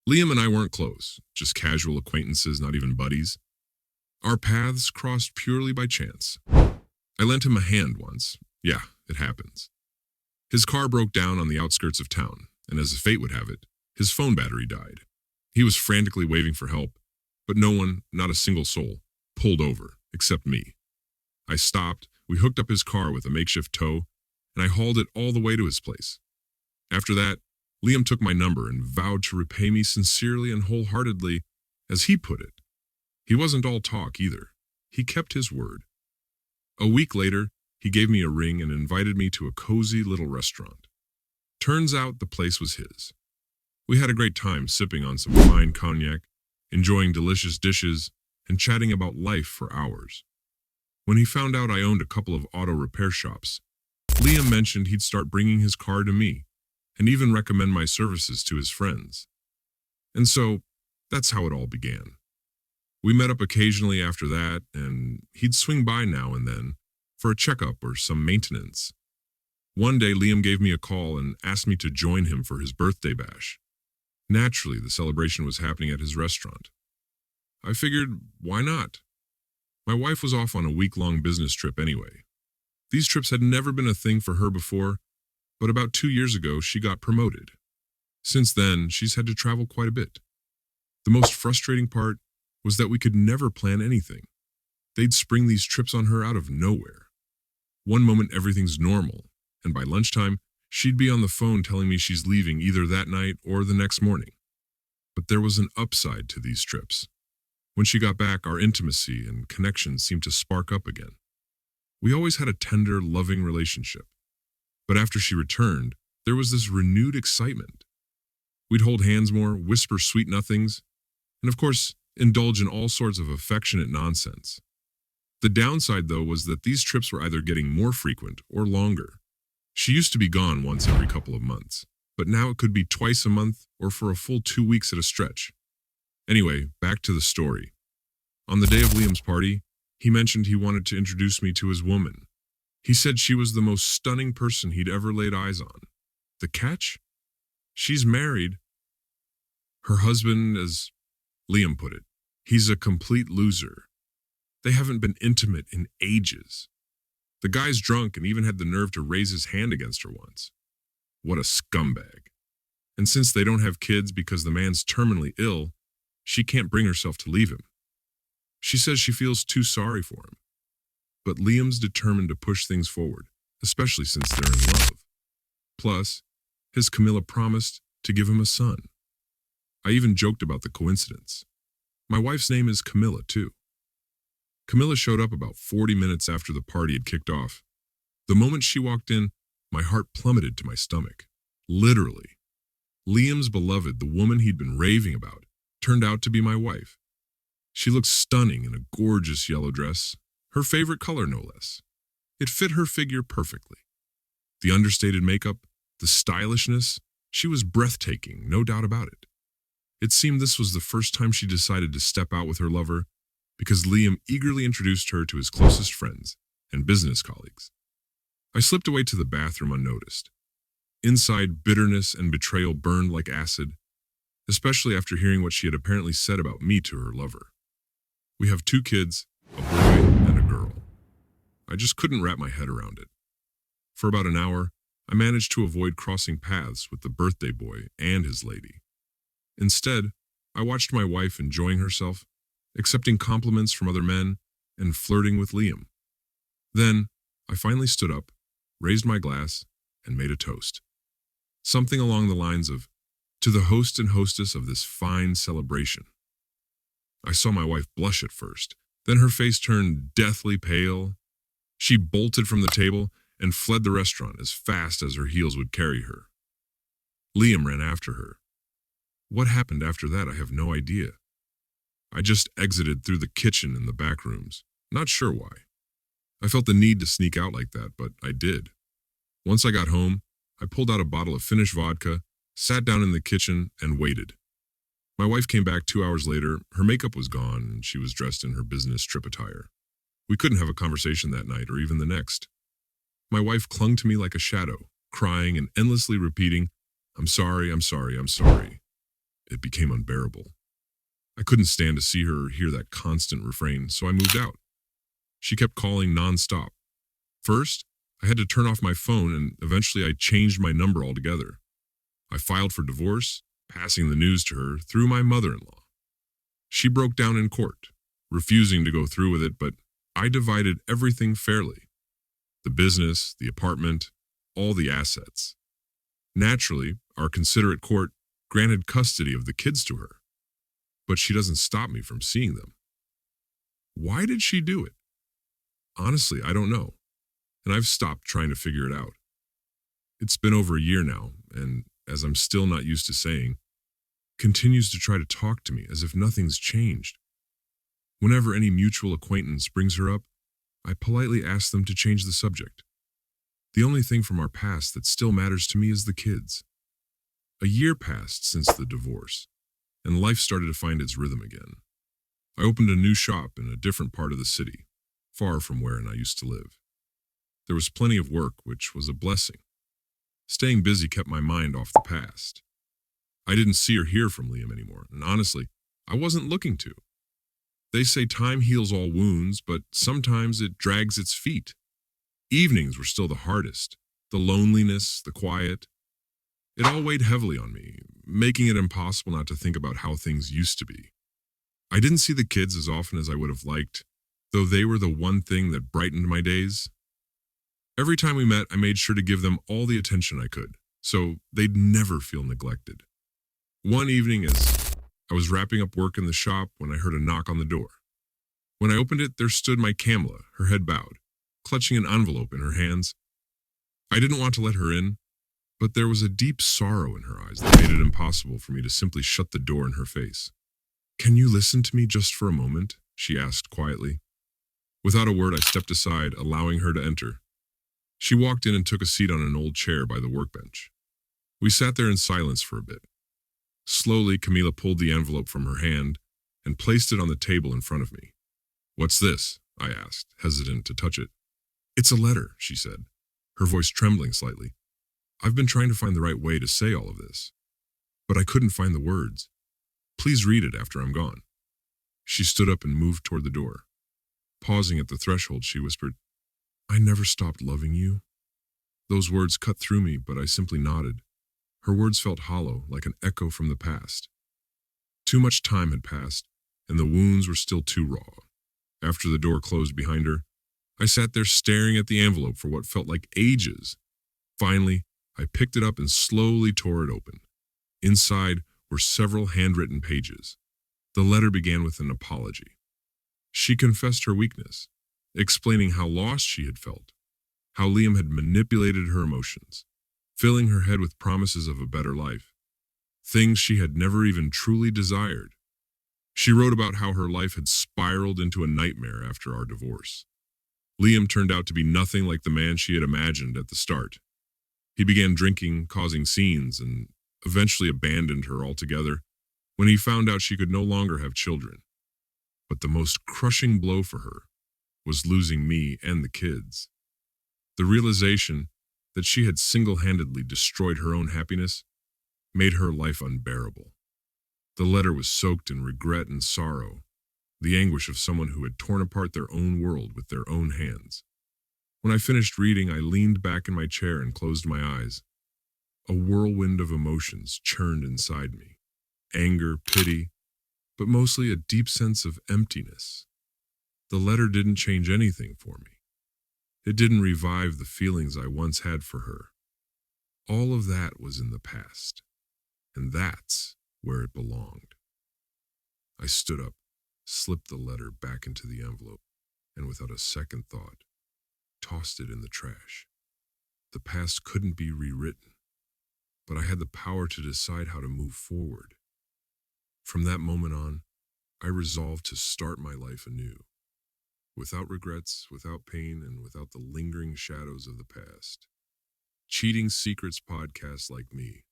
Liam and I weren't close, just casual acquaintances, not even buddies. Our paths crossed purely by chance. I lent him a hand once. Yeah, it happens. His car broke down on the outskirts of town, and as fate would have it, his phone battery died. He was frantically waving for help, but no one, not a single soul, pulled over, except me. I stopped, we hooked up his car with a makeshift tow, and I hauled it all the way to his place. After that, Liam took my number and vowed to repay me sincerely and wholeheartedly, as he put it. He wasn't all talk either. He kept his word. A week later, he gave me a ring and invited me to a cozy little restaurant. Turns out the place was his. We had a great time sipping on some fine cognac, enjoying delicious dishes, and chatting about life for hours. When he found out I owned a couple of auto repair shops, Liam mentioned he'd start bringing his car to me, and even recommend my services to his friends. And so, that's how it all began. We met up occasionally after that, and he'd swing by now and then for a checkup or some maintenance. One day, Liam gave me a call and asked me to join him for his birthday bash. Naturally, the celebration was happening at his restaurant. I figured, why not? My wife was off on a week-long business trip anyway. These trips had never been a thing for her before, but about 2 years ago, she got promoted. Since then, she's had to travel quite a bit. The most frustrating part was that we could never plan anything. They'd spring these trips on her out of nowhere. One moment everything's normal, and by lunchtime, she'd be on the phone telling me she's leaving either that night or the next morning. But there was an upside to these trips. When she got back, our intimacy and connection seemed to spark up again. We always had a tender, loving relationship. But after she returned, there was this renewed excitement. We'd hold hands more, whisper sweet nothings, and of course, indulge in all sorts of affectionate nonsense. The downside, though, was that these trips were either getting more frequent or longer. She used to be gone once every couple of months, but now it could be twice a month or for a full 2 weeks at a stretch. Anyway, back to the story. On the day of Liam's party, he mentioned he wanted to introduce me to his woman. He said she was the most stunning person he'd ever laid eyes on. The catch? She's married. Her husband, as Liam put it, he's a complete loser. They haven't been intimate in ages. The guy's drunk and even had the nerve to raise his hand against her once. What a scumbag. And since they don't have kids because the man's terminally ill, she can't bring herself to leave him. She says she feels too sorry for him. But Liam's determined to push things forward, especially since they're in love. Plus, his Camilla promised to give him a son. I even joked about the coincidence. My wife's name is Camilla, too. Camilla showed up about 40 minutes after the party had kicked off. The moment she walked in, my heart plummeted to my stomach. Literally. Liam's beloved, the woman he'd been raving about, turned out to be my wife. She looked stunning in a gorgeous yellow dress, her favorite color no less. It fit her figure perfectly. The understated makeup, the stylishness, she was breathtaking, no doubt about it. It seemed this was the first time she decided to step out with her lover, because Liam eagerly introduced her to his closest friends and business colleagues. I slipped away to the bathroom unnoticed. Inside, bitterness and betrayal burned like acid, especially after hearing what she had apparently said about me to her lover. We have 2 kids, a boy and a girl. I just couldn't wrap my head around it. For about an hour, I managed to avoid crossing paths with the birthday boy and his lady. Instead, I watched my wife enjoying herself, accepting compliments from other men, and flirting with Liam. Then, I finally stood up, raised my glass, and made a toast. Something along the lines of, "To the host and hostess of this fine celebration." I saw my wife blush at first, then her face turned deathly pale. She bolted from the table and fled the restaurant as fast as her heels would carry her. Liam ran after her. What happened after that, I have no idea. I just exited through the kitchen and the back rooms, not sure why. I felt the need to sneak out like that, but I did. Once I got home, I pulled out a bottle of Finnish vodka, sat down in the kitchen, and waited. My wife came back 2 hours later. Her makeup was gone, and she was dressed in her business trip attire. We couldn't have a conversation that night or even the next. My wife clung to me like a shadow, crying and endlessly repeating, "I'm sorry, I'm sorry, I'm sorry." It became unbearable. I couldn't stand to see her or hear that constant refrain, so I moved out. She kept calling nonstop. First, I had to turn off my phone, and eventually I changed my number altogether. I filed for divorce, passing the news to her through my mother-in-law. She broke down in court, refusing to go through with it, but I divided everything fairly. The business, the apartment, all the assets. Naturally, our considerate court granted custody of the kids to her, but she doesn't stop me from seeing them. Why did she do it? Honestly, I don't know, and I've stopped trying to figure it out. It's been over a year now, and as I'm still not used to saying, continues to try to talk to me as if nothing's changed. Whenever any mutual acquaintance brings her up, I politely ask them to change the subject. The only thing from our past that still matters to me is the kids. A year passed since the divorce, and life started to find its rhythm again. I opened a new shop in a different part of the city, far from where I used to live. There was plenty of work, which was a blessing. Staying busy kept my mind off the past. I didn't see or hear from Liam anymore, and honestly, I wasn't looking to. They say time heals all wounds, but sometimes it drags its feet. Evenings were still the hardest. The loneliness, the quiet. It all weighed heavily on me, making it impossible not to think about how things used to be. I didn't see the kids as often as I would have liked, though they were the one thing that brightened my days. Every time we met, I made sure to give them all the attention I could, so they'd never feel neglected. One evening, as I was wrapping up work in the shop when I heard a knock on the door. When I opened it, there stood my Kamla, her head bowed, clutching an envelope in her hands. I didn't want to let her in, but there was a deep sorrow in her eyes that made it impossible for me to simply shut the door in her face. "Can you listen to me just for a moment?" she asked quietly. Without a word, I stepped aside, allowing her to enter. She walked in and took a seat on an old chair by the workbench. We sat there in silence for a bit. Slowly, Camila pulled the envelope from her hand and placed it on the table in front of me. "What's this?" I asked, hesitant to touch it. "It's a letter," she said, her voice trembling slightly. "I've been trying to find the right way to say all of this, but I couldn't find the words. Please read it after I'm gone." She stood up and moved toward the door. Pausing at the threshold, she whispered, "I never stopped loving you." Those words cut through me, but I simply nodded. Her words felt hollow, like an echo from the past. Too much time had passed, and the wounds were still too raw. After the door closed behind her, I sat there staring at the envelope for what felt like ages. Finally, I picked it up and slowly tore it open. Inside were several handwritten pages. The letter began with an apology. She confessed her weakness, explaining how lost she had felt, how Liam had manipulated her emotions, filling her head with promises of a better life, things she had never even truly desired. She wrote about how her life had spiraled into a nightmare after our divorce. Liam turned out to be nothing like the man she had imagined at the start. He began drinking, causing scenes, and eventually abandoned her altogether when he found out she could no longer have children. But the most crushing blow for her was losing me and the kids. The realization that she had single-handedly destroyed her own happiness made her life unbearable. The letter was soaked in regret and sorrow, the anguish of someone who had torn apart their own world with their own hands. When I finished reading, I leaned back in my chair and closed my eyes. A whirlwind of emotions churned inside me. Anger, pity, but mostly a deep sense of emptiness. The letter didn't change anything for me. It didn't revive the feelings I once had for her. All of that was in the past, and that's where it belonged. I stood up, slipped the letter back into the envelope, and without a second thought, tossed it in the trash. The past couldn't be rewritten, but I had the power to decide how to move forward. From that moment on, I resolved to start my life anew, without regrets, without pain, and without the lingering shadows of the past. Cheating Secrets podcasts like me